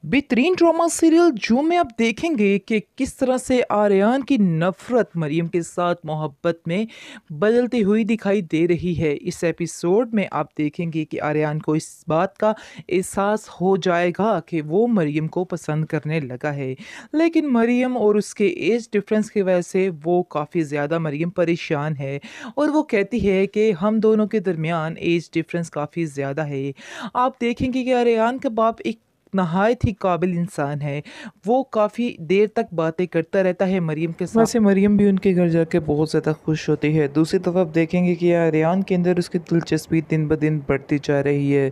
बेहतरीन drama serial जो में आप देखेंगे कि किस तरह से आर्यन की नफरत मरियम के साथ मोहब्बत में बदलती हुई दिखाई दे रही है। इस एपिसोड में आप देखेंगे कि आर्यन को इस बात का एहसास हो जाएगा कि वो मरियम को पसंद करने लगा है। लेकिन मरियम और उसके एज डिफरेंस की वजह से वो काफ़ी ज़्यादा मरियम परेशान है और वो कहती है कि हम दोनों के दरमियान एज डिफरेंस काफ़ी ज़्यादा है। आप देखेंगे कि आर्यन का बाप एक नहायत ही काबिल इंसान है। वो काफ़ी देर तक बातें करता रहता है मरियम के साथ। वैसे मरियम भी उनके घर जाके बहुत ज़्यादा खुश होती है। दूसरी तरफ आप देखेंगे कि आर्यन के अंदर उसकी दिलचस्पी दिन ब दिन बढ़ती जा रही है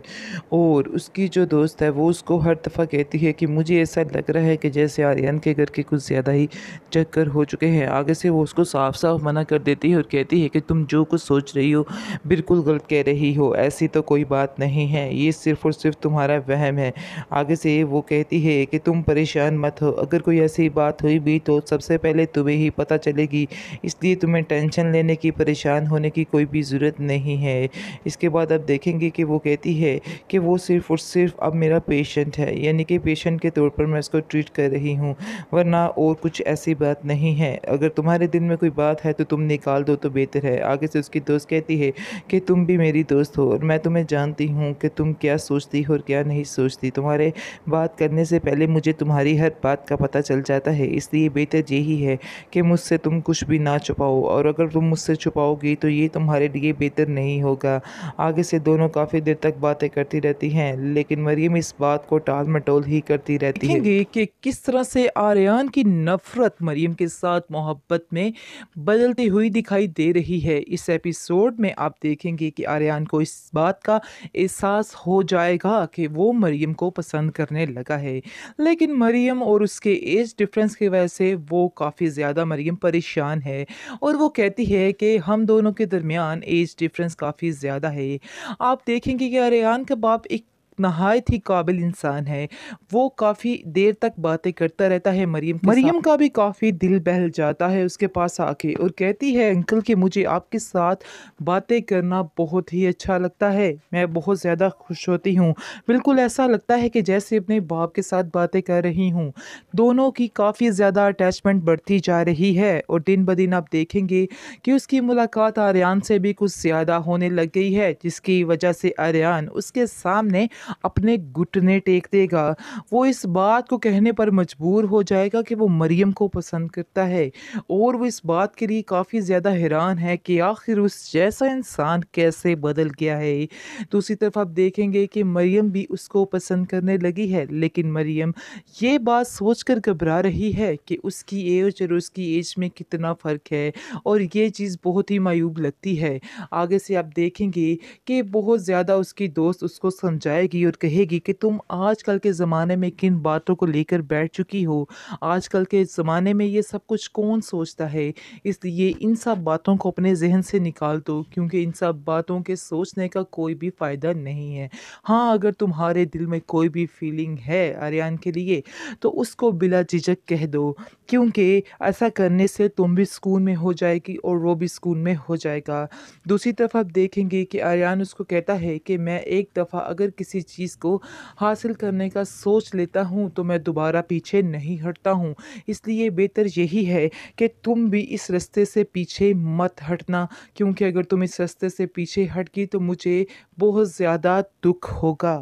और उसकी जो दोस्त है वो उसको हर दफ़ा कहती है कि मुझे ऐसा लग रहा है कि जैसे आर्यन के घर के कुछ ज़्यादा ही चक्कर हो चुके हैं। आगे से वो उसको साफ साफ मना कर देती है और कहती है कि तुम जो कुछ सोच रही हो बिल्कुल गलत कह रही हो, ऐसी तो कोई बात नहीं है, ये सिर्फ़ और सिर्फ तुम्हारा वहम है। आगे से वो कहती है कि तुम परेशान मत हो, अगर कोई ऐसी बात हुई भी तो सबसे पहले तुम्हें ही पता चलेगी, इसलिए तुम्हें टेंशन लेने की, परेशान होने की कोई भी ज़रूरत नहीं है। इसके बाद आप देखेंगे कि वो कहती है कि वो सिर्फ़ और सिर्फ अब मेरा पेशेंट है, यानी कि पेशेंट के तौर पर मैं उसको ट्रीट कर रही हूँ, वरना और कुछ ऐसी बात नहीं है। अगर तुम्हारे दिल में कोई बात है तो तुम निकाल दो तो बेहतर है। आगे से उसकी दोस्त कहती है कि तुम भी मेरी दोस्त हो और मैं तुम्हें जानती हूँ कि तुम क्या सोचती हो और क्या नहीं सोचती। तुम्हारे बात करने से पहले मुझे तुम्हारी हर बात का पता चल जाता है, इसलिए बेहतर यही है कि मुझसे तुम कुछ भी ना छुपाओ, और अगर तुम मुझसे छुपाओगी तो ये तुम्हारे लिए बेहतर नहीं होगा। आगे से दोनों काफ़ी देर तक बातें करती रहती हैं, लेकिन मरियम इस बात को टाल मटोल ही करती रहती है। देखेंगे कि किस तरह से आर्यन की नफरत मरियम के साथ मोहब्बत में बदलती हुई दिखाई दे रही है। इस एपिसोड में आप देखेंगे कि आर्यन को इस बात का एहसास हो जाएगा कि वो मरियम को पसंद करने लगा है। लेकिन मरियम और उसके एज डिफरेंस की वजह से वो काफ़ी ज़्यादा मरियम परेशान है और वो कहती है कि हम दोनों के दरमियान एज डिफरेंस काफ़ी ज़्यादा है। आप देखेंगे कि आर्यन का बाप एक नहायत ही काबिल इंसान है। वो काफ़ी देर तक बातें करता रहता है मरियम के साथ। मरियम का भी काफ़ी दिल बहल जाता है उसके पास आके और कहती है, अंकल कि मुझे आपके साथ बातें करना बहुत ही अच्छा लगता है, मैं बहुत ज़्यादा खुश होती हूँ। बिल्कुल ऐसा लगता है कि जैसे अपने बाप के साथ बातें कर रही हूँ। दोनों की काफ़ी ज़्यादा अटैचमेंट बढ़ती जा रही है और दिन ब दिन आप देखेंगे कि उसकी मुलाकात आर्यन से भी कुछ ज़्यादा होने लग गई है, जिसकी वजह से आर्यन उसके सामने अपने घुटने टेक देगा। वो इस बात को कहने पर मजबूर हो जाएगा कि वो मरियम को पसंद करता है और वो इस बात के लिए काफ़ी ज़्यादा हैरान है कि आखिर उस जैसा इंसान कैसे बदल गया है। दूसरी तरफ आप देखेंगे कि मरियम भी उसको पसंद करने लगी है, लेकिन मरियम ये बात सोचकर घबरा रही है कि उसकी एज और उसकी एज में कितना फ़र्क है और ये चीज़ बहुत ही मायूब लगती है। आगे से आप देखेंगे कि बहुत ज़्यादा उसकी दोस्त उसको समझाएगी और कहेगी कि तुम आजकल के ज़माने में किन बातों को लेकर बैठ चुकी हो, आजकल के ज़माने में ये सब कुछ कौन सोचता है, इसलिए इन सब बातों को अपने ज़हन से निकाल दो, क्योंकि इन सब बातों के सोचने का कोई भी फ़ायदा नहीं है। हाँ, अगर तुम्हारे दिल में कोई भी फीलिंग है आर्यन के लिए तो उसको बिला झिझक कह दो, क्योंकि ऐसा करने से तुम भी सुकून में हो जाएगी और वो भी सुकून में हो जाएगा। दूसरी तरफ आप देखेंगे कि आर्यन उसको कहता है कि मैं एक दफ़ा अगर किसी चीज़ को हासिल करने का सोच लेता हूँ तो मैं दोबारा पीछे नहीं हटता हूँ, इसलिए बेहतर यही है कि तुम भी इस रास्ते से पीछे मत हटना, क्योंकि अगर तुम इस रास्ते से पीछे हट गई तो मुझे बहुत ज़्यादा दुख होगा।